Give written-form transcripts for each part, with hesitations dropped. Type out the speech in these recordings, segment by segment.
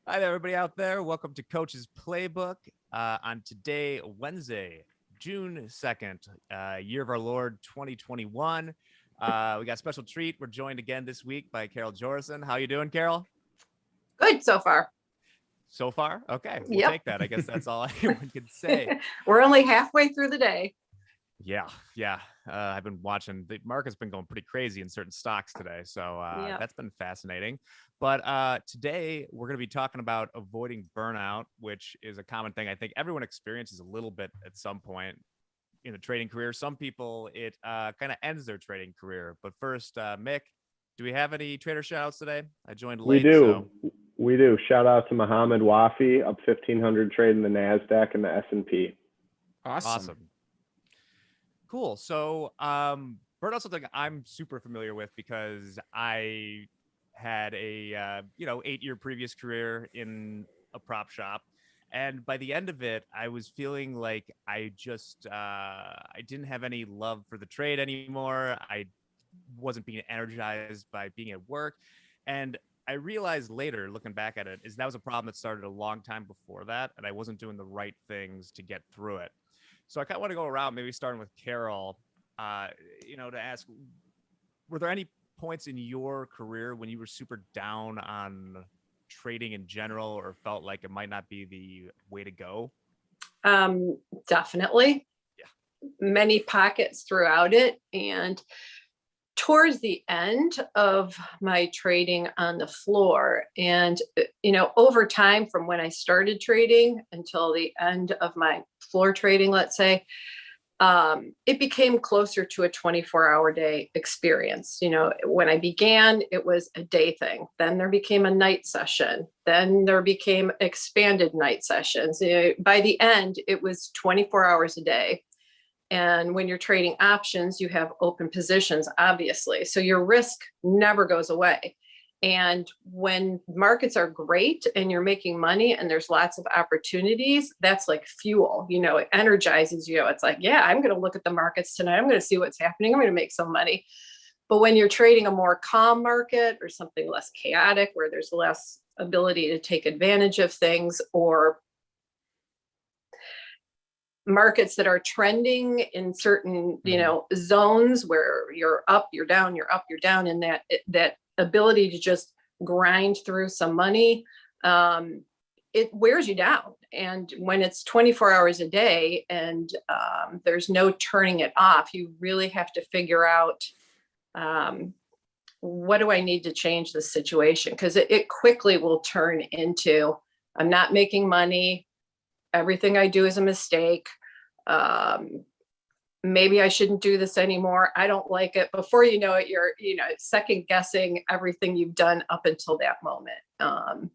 Hi there, everybody out there. Welcome to Coach's Playbook. On today, Wednesday, June 2nd, year of our Lord 2021. We got a special treat. We're joined again this week by Carol Jorison. How you doing, Carol? Good so far. So far? Okay, we'll Yep. take that. I guess that's all anyone can say. We're only halfway through the day. Yeah. I've been watching. The market's been going pretty crazy in certain stocks today, so Yep. that's been fascinating. But today we're going to be talking about avoiding burnout, which is a common thing I think everyone experiences a little bit at some point in a trading career. Some people it kind of ends their trading career. But first, Mick, do we have any trader shoutouts today? I joined We late, so do. We do. Shout out to Mohammed Wafi, up 1,500 trade in the NASDAQ and the S&P. awesome. Cool. So, burnout's something I'm super familiar with because I had a 8-year previous career in a prop shop, and by the end of it, I was feeling like I didn't have any love for the trade anymore. I wasn't being energized by being at work, and I realized later, looking back at it, is that was a problem that started a long time before that, and I wasn't doing the right things to get through it. So I kind of want to go around, maybe starting with Carol, to ask, were there any points in your career when you were super down on trading in general or felt like it might not be the way to go? Definitely. Yeah. Many pockets throughout it. And towards the end of my trading on the floor, and, over time from when I started trading until the end of my floor trading, let's say, it became closer to a 24-hour day experience. When I began, it was a day thing. Then there became a night session. Then there became expanded night sessions. By the end, it was 24 hours a day. And when you're trading options, you have open positions, obviously. So your risk never goes away. And when markets are great and you're making money and there's lots of opportunities, that's like fuel. It energizes you. It's like, yeah, I'm going to look at the markets tonight. I'm going to see what's happening. I'm going to make some money. But when you're trading a more calm market or something less chaotic, where there's less ability to take advantage of things, or markets that are trending in certain zones where you're up, you're down, you're up, you're down, and that ability to just grind through some money, it wears you down. And when it's 24 hours a day and there's no turning it off, you really have to figure out, what do I need to change this situation? Because it quickly will turn into, I'm not making money, everything I do is a mistake. Maybe I shouldn't do this anymore. I don't like it. Before you know it, you're, second guessing everything you've done up until that moment.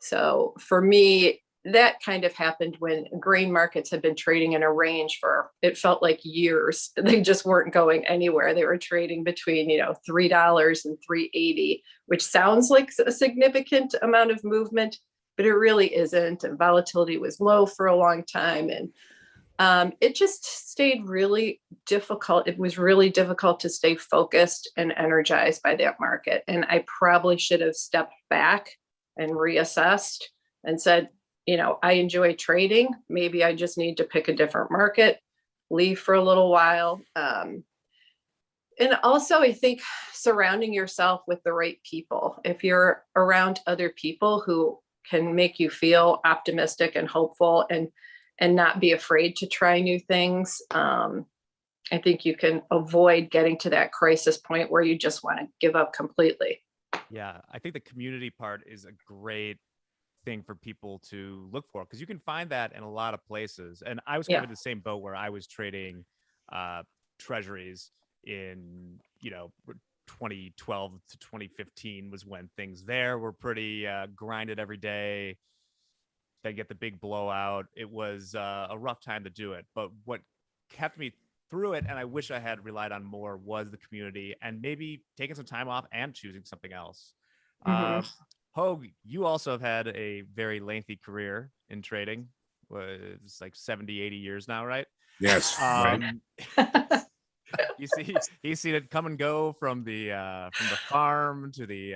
So for me, that kind of happened when grain markets had been trading in a range for, it felt like years. They just weren't going anywhere. They were trading between, $3 and $3.80, which sounds like a significant amount of movement, but it really isn't. And volatility was low for a long time. And it just stayed really difficult. It was really difficult to stay focused and energized by that market. And I probably should have stepped back and reassessed and said, I enjoy trading. Maybe I just need to pick a different market, leave for a little while. And also, I think surrounding yourself with the right people. If you're around other people who can make you feel optimistic and hopeful and not be afraid to try new things, I think you can avoid getting to that crisis point where you just want to give up completely. Yeah, I think the community part is a great thing for people to look for because you can find that in a lot of places. And I was kind of Yeah. in the same boat where I was trading treasuries in 2012 to 2015 was when things there were pretty grinded every day. Then get the big blowout. It was a rough time to do it, but what kept me through it, and I wish I had relied on more, was the community and maybe taking some time off and choosing something else. Mm-hmm. Hogue, you also have had a very lengthy career in trading. It's like 70, 80 years now, right? Yes, right. Um, he's seen it come and go from the farm to the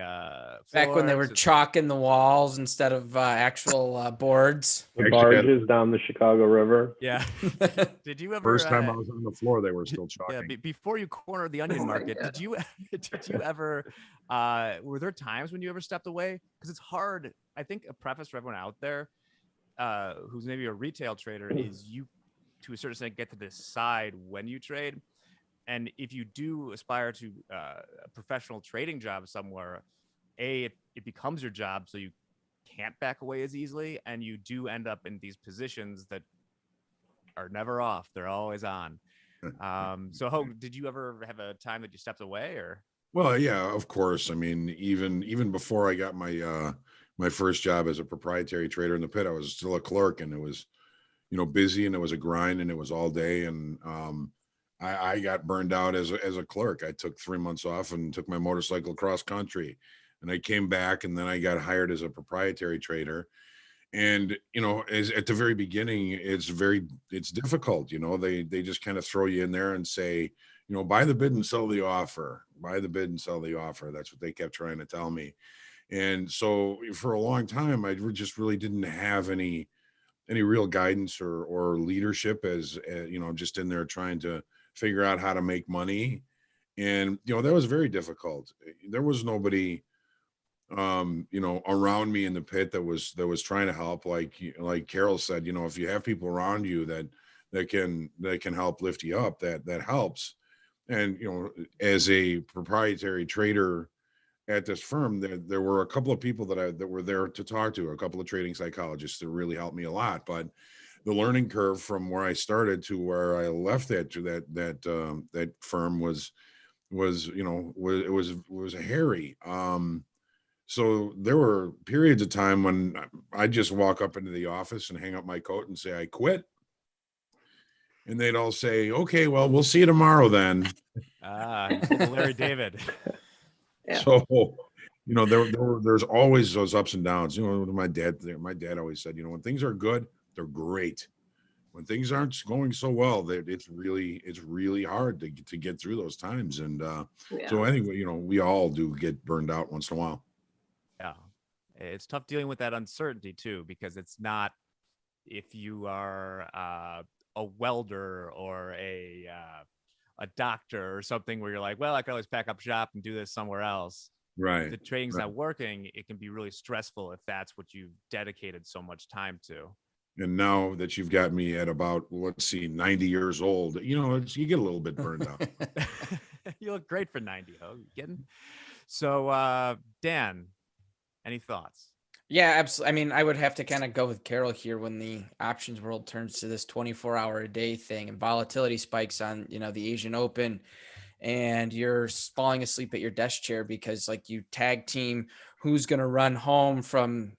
Back when they floor were to chalking the walls instead of actual boards. The Actually, barges down the Chicago River. yeah. Did you ever first time I was on the floor, they were still yeah, chalking. before you cornered the onion Oh my market, God. did you ever were there times when you ever stepped away? Because it's hard. I think a preface for everyone out there who's maybe a retail trader is you to a certain extent get to decide when you trade. And if you do aspire to a professional trading job somewhere, it becomes your job, so you can't back away as easily, and you do end up in these positions that are never off; they're always on. So, Hogue, did you ever have a time that you stepped away, or? Well, yeah, of course. I mean, even before I got my first job as a proprietary trader in the pit, I was still a clerk, and it was, busy, and it was a grind, and it was all day. And I got burned out as a clerk. I took 3 months off and took my motorcycle cross country, and I came back, and then I got hired as a proprietary trader. And as at the very beginning, it's difficult. They just kind of throw you in there and say, buy the bid and sell the offer. Buy the bid and sell the offer. That's what they kept trying to tell me. And so for a long time, I just really didn't have any real guidance or leadership as just in there trying to figure out how to make money. And that was very difficult. There was nobody around me in the pit that was trying to help. Like Carol said, if you have people around you that can help lift you up, that helps. And as a proprietary trader at this firm, there were a couple of people that were there to talk to, a couple of trading psychologists that really helped me a lot. But the learning curve from where I started to where I left that firm was hairy. So there were periods of time when I'd just walk up into the office and hang up my coat and say, I quit. And they'd all say, okay, well, we'll see you tomorrow then. You pulled the Larry David. Yeah. So, there's always those ups and downs. My dad always said, when things are good, they're great. When things aren't going so well, it's really hard to get through those times. And so anyway, we all do get burned out once in a while. Yeah, it's tough dealing with that uncertainty too, because it's not if you are a welder or a doctor or something where you're like, well, I can always pack up shop and do this somewhere else. Right. If the trading's right. not working, it can be really stressful if that's what you've dedicated so much time to. And now that you've got me at about, let's see, 90 years old, you get a little bit burned out. You look great for 90. Oh, you kidding? So, Dan, any thoughts? Yeah, absolutely. I mean, I would have to kind of go with Carol here when the options world turns to this 24-hour a day thing and volatility spikes on, the Asian Open, and you're falling asleep at your desk chair because you tag team who's going to run home from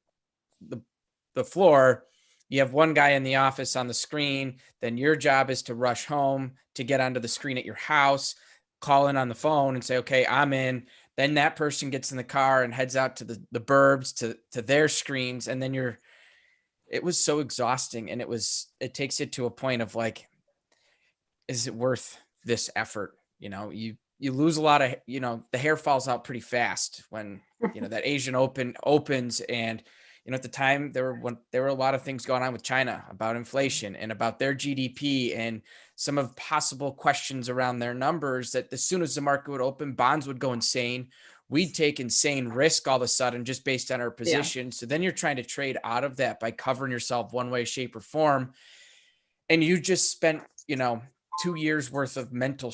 the floor. You have one guy in the office on the screen, then your job is to rush home to get onto the screen at your house, call in on the phone and say, okay, I'm in. Then that person gets in the car and heads out to the burbs to their screens. And then it was so exhausting. And it takes it to a point of is it worth this effort? You lose a lot of, the hair falls out pretty fast when, that Asian Open opens. And, at the time there were a lot of things going on with China about inflation and about their GDP and some of possible questions around their numbers, that as soon as the market would open, bonds would go insane. We'd take insane risk all of a sudden just based on our position. Yeah. So then you're trying to trade out of that by covering yourself one way, shape, or form. And you just spent, 2 years worth of mental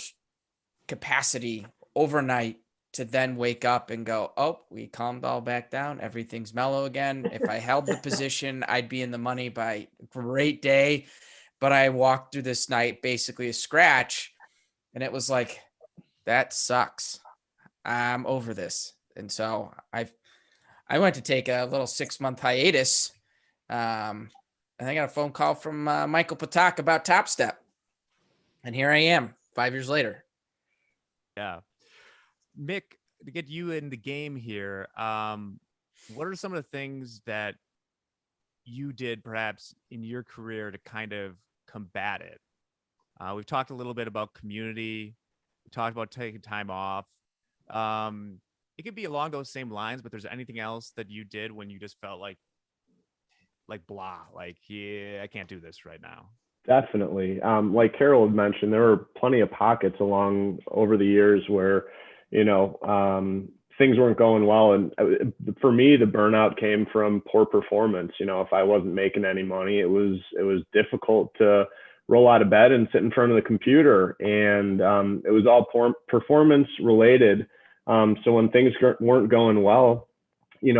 capacity overnight to then wake up and go, oh, we calmed all back down. Everything's mellow again. If I held the position, I'd be in the money by great day. But I walked through this night basically a scratch. And it was like, that sucks. I'm over this. And so I went to take a little 6-month hiatus. And I got a phone call from Michael Patak about Top Step. And here I am 5 years later. Yeah. Mick, to get you in the game here, what are some of the things that you did perhaps in your career to kind of combat it? We've talked a little bit about community. We talked about taking time off. It could be along those same lines, but there's anything else that you did when you just felt like blah, like, yeah, I can't do this right now. Definitely. Like Carol had mentioned, there were plenty of pockets along over the years where, things weren't going well. And for me, the burnout came from poor performance. If I wasn't making any money, it was difficult to roll out of bed and sit in front of the computer. And it was all performance related. So when things weren't going well, it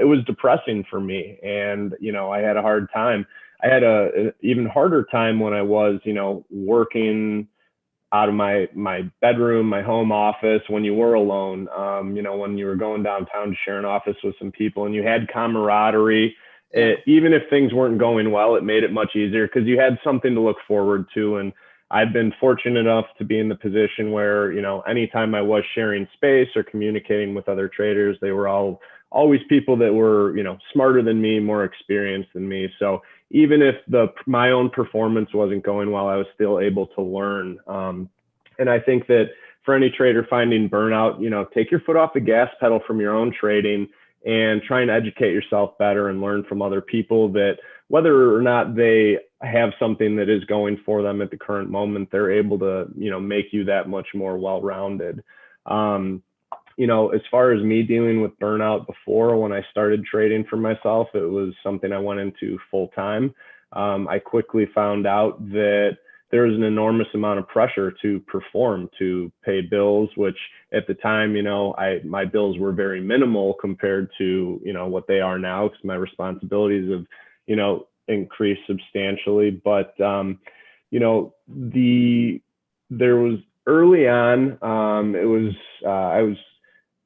was depressing for me. And, I had a hard time. I had a even harder time when I was, working out of my bedroom, my home office, when you were alone, when you were going downtown to share an office with some people and you had camaraderie. Even if things weren't going well, it made it much easier because you had something to look forward to. And I've been fortunate enough to be in the position where, anytime I was sharing space or communicating with other traders, they were always people that were, smarter than me, more experienced than me. So even if my own performance wasn't going well, I was still able to learn. And I think that for any trader finding burnout, take your foot off the gas pedal from your own trading and try and educate yourself better and learn from other people that whether or not they have something that is going for them at the current moment, they're able to, make you that much more well-rounded. As far as me dealing with burnout before, when I started trading for myself, it was something I went into full time. I quickly found out that there was an enormous amount of pressure to perform, to pay bills, which at the time, my bills were very minimal compared to, what they are now, because my responsibilities have, increased substantially. But, there was early on, I was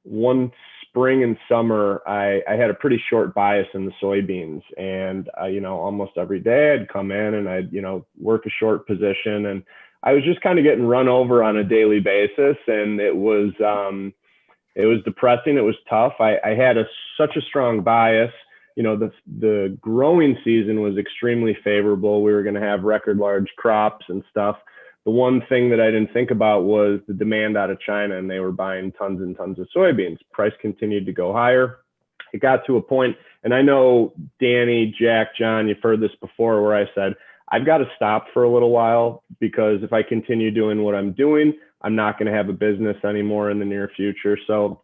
one spring and summer, I had a pretty short bias in the soybeans, and almost every day I'd come in and I'd work a short position, and I was just kind of getting run over on a daily basis, and it was depressing. It was tough. I had such a strong bias. The growing season was extremely favorable. We were going to have record large crops and stuff. The one thing that I didn't think about was the demand out of China, and they were buying tons and tons of soybeans. Price continued to go higher. It got to a point, and I know Danny, Jack, John, you've heard this before, where I said, I've got to stop for a little while, because if I continue doing what I'm doing, I'm not going to have a business anymore in the near future. So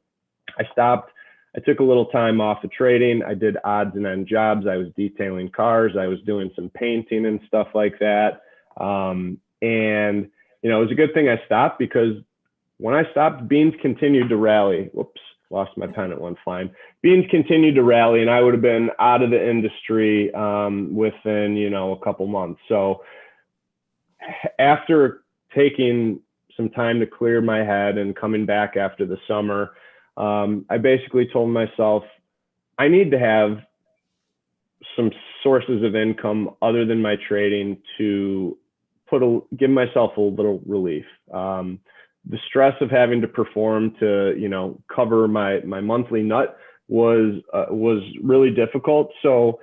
I stopped. I took a little time off of trading. I did odds and end jobs. I was detailing cars. I was doing some painting and stuff like that. And, it was a good thing I stopped, because when I stopped, beans continued to rally. Whoops, lost my pen, it went flying. Beans continued to rally, and I would have been out of the industry within, a couple months. So after taking some time to clear my head and coming back after the summer, I basically told myself, I need to have some sources of income other than my trading to give myself a little relief. The stress of having to perform to, cover my monthly nut was really difficult. So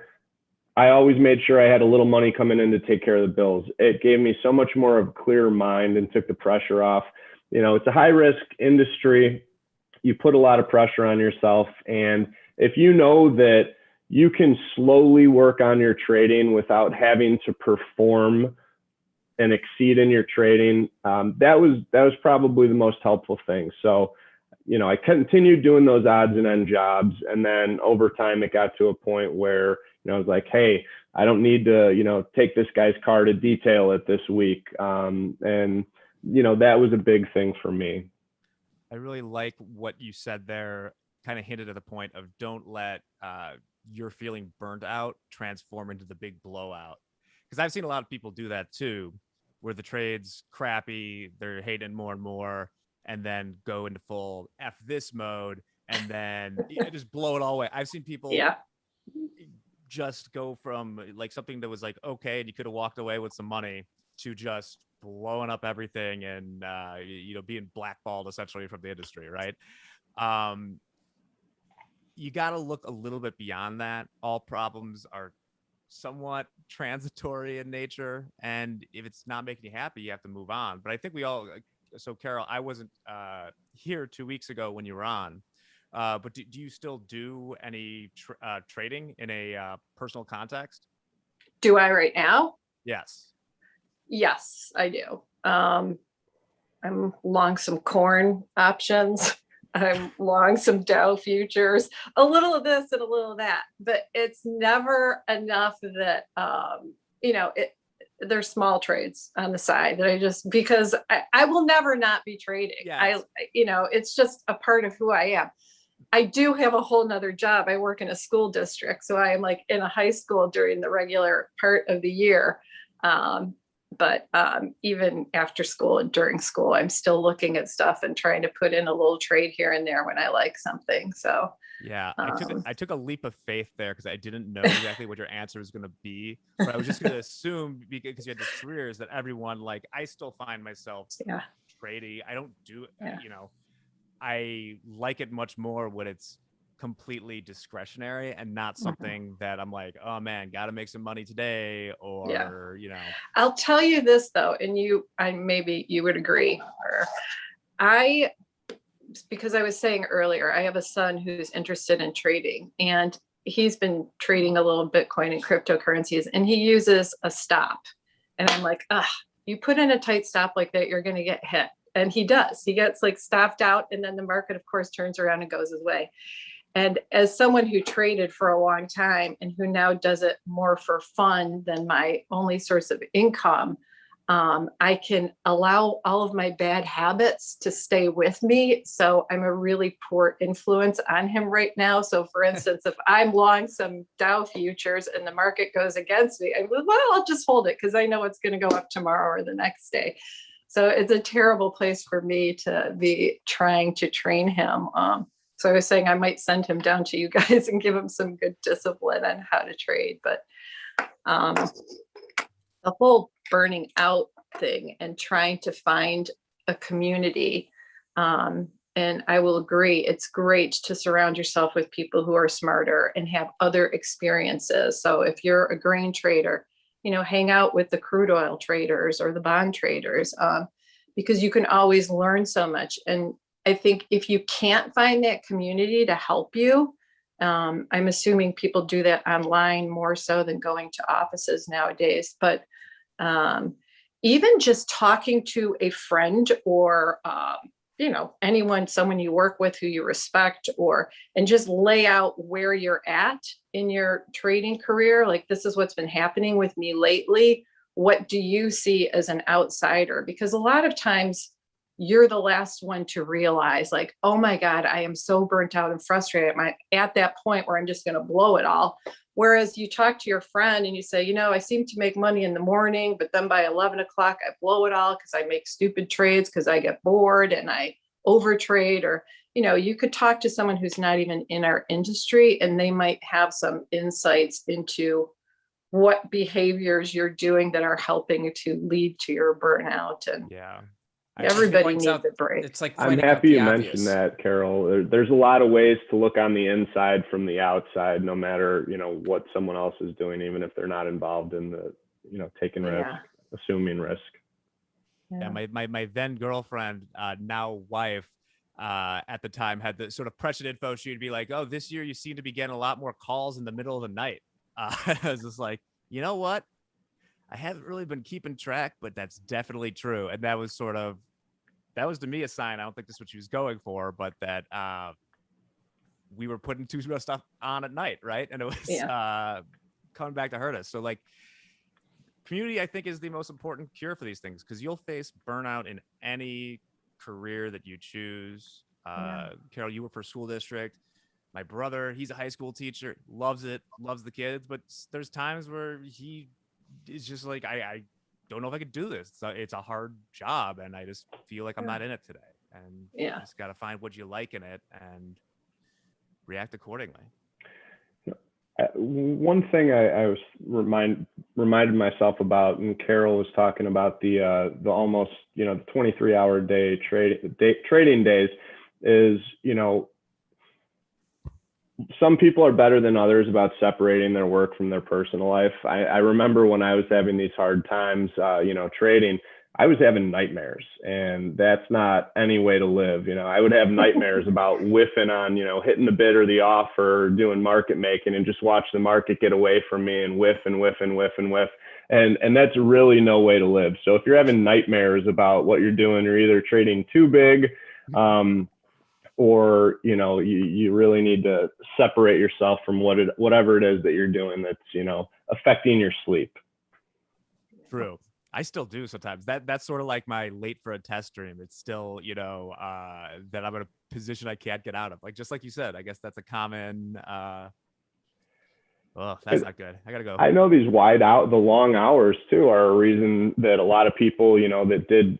I always made sure I had a little money coming in to take care of the bills. It gave me so much more of a clear mind and took the pressure off. It's a high risk industry. You put a lot of pressure on yourself. And if you know that you can slowly work on your trading without having to perform and exceed in your trading, that was probably the most helpful thing. So, I continued doing those odds and end jobs. And then over time, it got to a point where, I was like, hey, I don't need to, take this guy's car to detail it this week. And, that was a big thing for me. I really like what you said there, kind of hinted at the point of don't let your feeling burned out transform into the big blowout. Because I've seen a lot of people do that too, where the trade's crappy, they're hating more and more, and then go into full F this mode, and then just blow it all away. I've seen people just go from like something that was like, okay, and you could have walked away with some money, to just blowing up everything and, being blackballed essentially from the industry, right? You got to look a little bit beyond that. All problems are somewhat transitory in nature, and if it's not making you happy, you have to move on. But I think we all, so Carol, I wasn't here 2 weeks ago when you were on, but do you still do any trading in a personal context? Do I right now? Yes. Yes, I do. I'm long some corn options. I'm long some Dow futures, a little of this and a little of that, but it's never enough that, there's small trades on the side that I just, because I will never not be trading. Yes. It's just a part of who I am. I do have a whole nother job. I work in a school district. So I am like in a high school during the regular part of the year. But even after school and during school, I'm still looking at stuff and trying to put in a little trade here and there when I like something. So yeah, I took a leap of faith there because I didn't know exactly what your answer was going to be, but I was just going to assume because you had this careers that everyone, like, I still find myself trading. I don't do I like it much more when it's completely discretionary and not something that I'm like, oh man, got to make some money today, or I'll tell you this though, and maybe you would agree, because I was saying earlier, I have a son who's interested in trading, and he's been trading a little Bitcoin and cryptocurrencies, and he uses a stop, and I'm like, you put in a tight stop like that, you're going to get hit. And he does. He gets like stopped out, and then the market, of course, turns around and goes his way. And as someone who traded for a long time and who now does it more for fun than my only source of income, I can allow all of my bad habits to stay with me. So I'm a really poor influence on him right now. So for instance, if I'm long some Dow futures and the market goes against me, I'll just hold it because I know it's going to go up tomorrow or the next day. So it's a terrible place for me to be trying to train him. So I was saying I might send him down to you guys and give him some good discipline on how to trade. But the whole burning out thing and trying to find a community, and I will agree, it's great to surround yourself with people who are smarter and have other experiences. So if you're a grain trader, hang out with the crude oil traders or the bond traders, because you can always learn so much. And I think if you can't find that community to help you, I'm assuming people do that online more so than going to offices nowadays. But even just talking to a friend or, someone you work with who you respect, and just lay out where you're at in your trading career. Like, this is what's been happening with me lately. What do you see as an outsider? Because a lot of times you're the last one to realize, like, oh my God, I am so burnt out and frustrated. I'm at that point where I'm just going to blow it all. Whereas you talk to your friend and you say, I seem to make money in the morning, but then by 11 o'clock, I blow it all because I make stupid trades because I get bored and I overtrade. Or, you could talk to someone who's not even in our industry, and they might have some insights into what behaviors you're doing that are helping to lead to your burnout. And everybody needs a break. It's like, I'm happy you mentioned that, Carol. There's a lot of ways to look on the inside from the outside, no matter, what someone else is doing, even if they're not involved in the, taking risk, assuming risk. Yeah, my then girlfriend, now wife, at the time had the sort of prescient info. She'd be like, oh, this year you seem to be getting a lot more calls in the middle of the night. I was just like, you know what? I haven't really been keeping track, but that's definitely true. And that was to me a sign. I don't think this is what she was going for, but that we were putting too much stuff on at night, right? And it was coming back to hurt us. So like, community, I think, is the most important cure for these things, because you'll face burnout in any career that you choose. Carol, you work for a school district. My brother, he's a high school teacher, loves it, loves the kids, but there's times where he is just like, I don't know if I could do this. So it's a hard job, and I just feel like I'm not in it today. And you just got to find what you like in it and react accordingly. One thing I was reminded myself about, and Carol was talking about the almost the 23-hour day trading days, is some people are better than others about separating their work from their personal life. I remember when I was having these hard times, trading, I was having nightmares, and that's not any way to live. I would have nightmares about whiffing on, hitting the bid or the offer, doing market making, and just watch the market get away from me and whiff and whiff and whiff and whiff. And that's really no way to live. So if you're having nightmares about what you're doing, you're either trading too big, or you really need to separate yourself from whatever it is that you're doing that's affecting your sleep. True. I still do sometimes. That's sort of like my late for a test dream. It's still, that I'm in a position I can't get out of. Like, just like you said, I guess that's a common, that's not good. I gotta go. I know the long hours too are a reason that a lot of people, that did,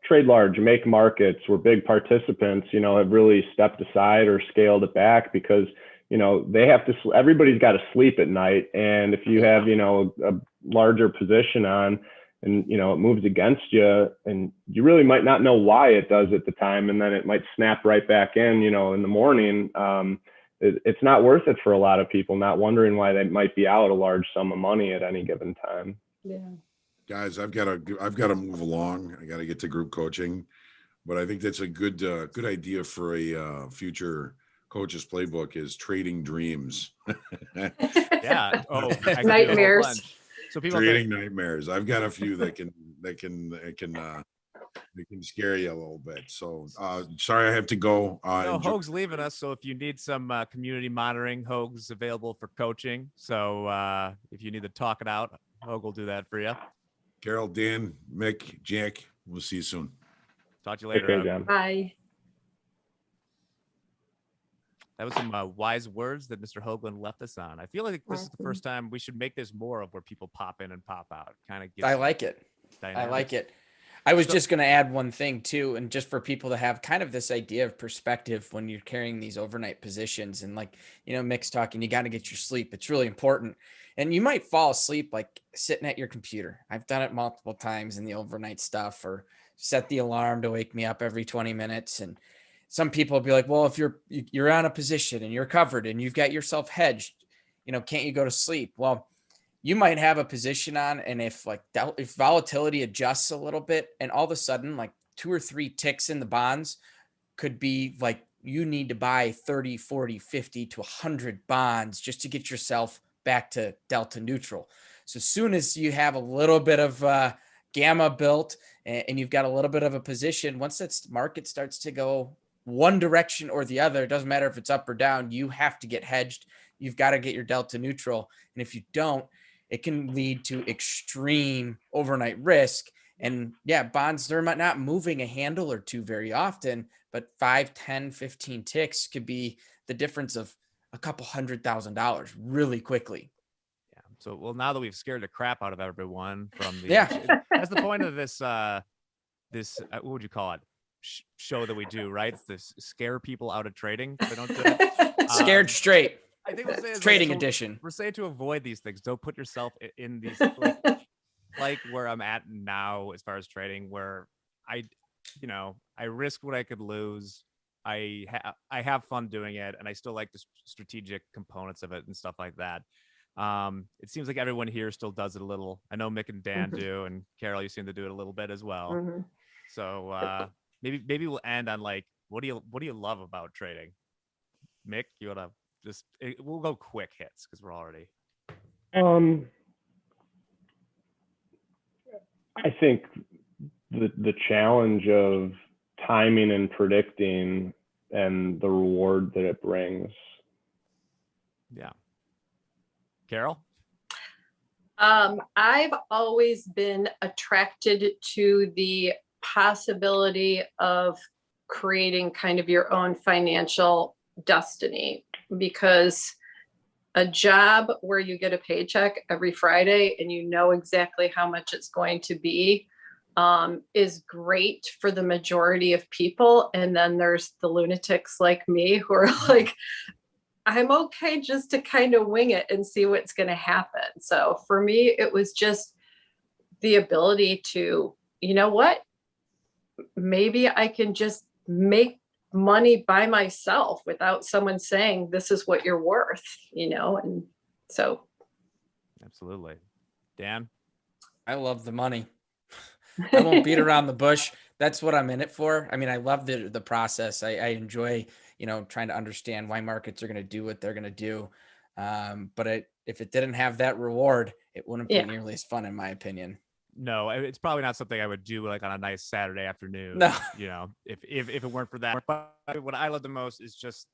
trade large, make markets, were big participants, have really stepped aside or scaled it back because, they have to, everybody's got to sleep at night. And if you have, a larger position on, and it moves against you, and you really might not know why it does at the time, and then it might snap right back in the morning. It's not worth it for a lot of people, not wondering why they might be out a large sum of money at any given time. Yeah. Guys, I've got to move along. I got to get to group coaching, but I think that's a good idea for a future coach's playbook is trading dreams. Yeah. Oh, nightmares. So people trading nightmares. I've got a few that can scare you a little bit. So sorry, I have to go. No, Hoag's leaving us. So if you need some community monitoring, Hoag's available for coaching. So if you need to talk it out, Hoag will do that for you. Carol, Dan, Mick, Jack, we'll see you soon. Talk to you later. Okay, John. Bye. That was some wise words that Mr. Hoagland left us on. I feel like this is the first time we should make this more of where people pop in and pop out. Kind of. I like it. Dynamic. I like it. I was just going to add one thing too, and just for people to have kind of this idea of perspective when you're carrying these overnight positions, and like, Mick's talking, you got to get your sleep. It's really important. And you might fall asleep like sitting at your computer. I've done it multiple times in the overnight stuff, or set the alarm to wake me up every 20 minutes. And some people will be like, well, if you're on a position and you're covered and you've got yourself hedged, can't you go to sleep? Well, you might have a position on, and if volatility adjusts a little bit, and all of a sudden like 2 or 3 ticks in the bonds could be like you need to buy 30, 40, 50 to 100 bonds just to get yourself back to delta neutral. So as soon as you have a little bit of gamma built and you've got a little bit of a position, once that market starts to go one direction or the other, it doesn't matter if it's up or down, you have to get hedged. You've got to get your delta neutral. And if you don't, it can lead to extreme overnight risk. And yeah, bonds, they're not moving a handle or two very often, but 5, 10, 15 ticks could be the difference of a couple $100,000 really quickly. Yeah. So, well, now that we've scared the crap out of everyone from the, that's the point of this, what would you call it? Show that we do, right? It's this scare people out of trading. They don't do it. Scared straight. I think we'll say trading edition. We're saying to avoid these things. Don't put yourself in these like where I'm at now as far as trading, where I risk what I could lose. I have fun doing it, and I still like the strategic components of it and stuff like that. It seems like everyone here still does it a little. I know Mick and Dan do, and Carol, you seem to do it a little bit as well. So maybe we'll end on like, what do you love about trading? Mick, you wanna we'll go quick hits because we're already. I think the challenge of timing and predicting and the reward that it brings. Yeah. Carol? I've always been attracted to the possibility of creating kind of your own financial destiny, because a job where you get a paycheck every Friday and you know exactly how much it's going to be is great for the majority of people. And then there's the lunatics like me who are like, I'm okay just to kind of wing it and see what's going to happen. So for me, it was just the ability to, you know what, maybe I can just make money by myself without someone saying, this is what you're worth, and so. Absolutely. Dan? I love the money. I won't beat around the bush. That's what I'm in it for. I mean, I love the process. I enjoy, trying to understand why markets are going to do what they're going to do. But if it didn't have that reward, it wouldn't be Yeah. nearly as fun, in my opinion. No, it's probably not something I would do like on a nice Saturday afternoon. No. If it weren't for that. But what I love the most is just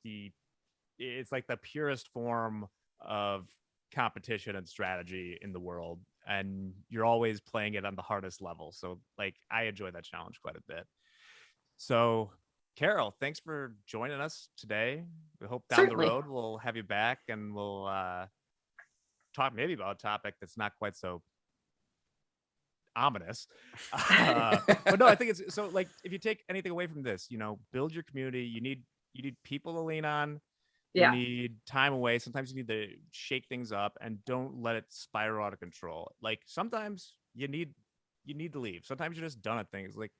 it's like the purest form of competition and strategy in the world, and you're always playing it on the hardest level. So like I enjoy that challenge quite a bit. So Carol, thanks for joining us today. We hope down Certainly. the road we'll have you back and we'll talk maybe about a topic that's not quite so ominous. But no, I think it's so like if you take anything away from this, build your community. You need people to lean on. You Yeah. need time away. Sometimes you need to shake things up and don't let it spiral out of control. Like sometimes you need to leave. Sometimes you're just done at things. Like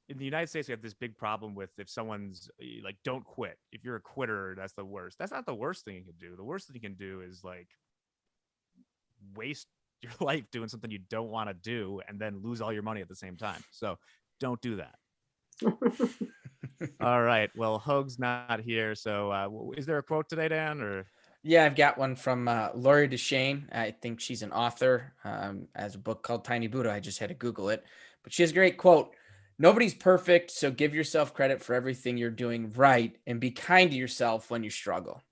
in the United States, we have this big problem with if someone's like, don't quit. If you're a quitter, that's the worst. That's not the worst thing you can do. The worst thing you can do is like waste your life doing something you don't want to do and then lose all your money at the same time. So don't do that. All right. Well, Hoag's not here. So is there a quote today, Dan? Or Yeah, I've got one from Laurie Deshane. I think she's an author, has a book called Tiny Buddha. I just had to Google it, but she has a great quote. Nobody's perfect, so give yourself credit for everything you're doing right and be kind to yourself when you struggle.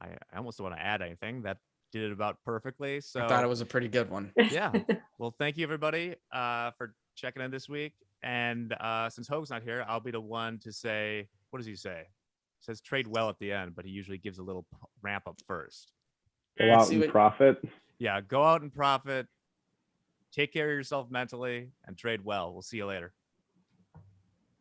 I almost don't want to add anything. That did it about perfectly. So I thought it was a pretty good one. Yeah. Well, thank you everybody for checking in this week. And since Hoag's not here, I'll be the one to say, what does he say? He says trade well at the end, but he usually gives a little ramp up first. Go out and profit. Yeah, go out and profit. Take care of yourself mentally and trade well. We'll see you later.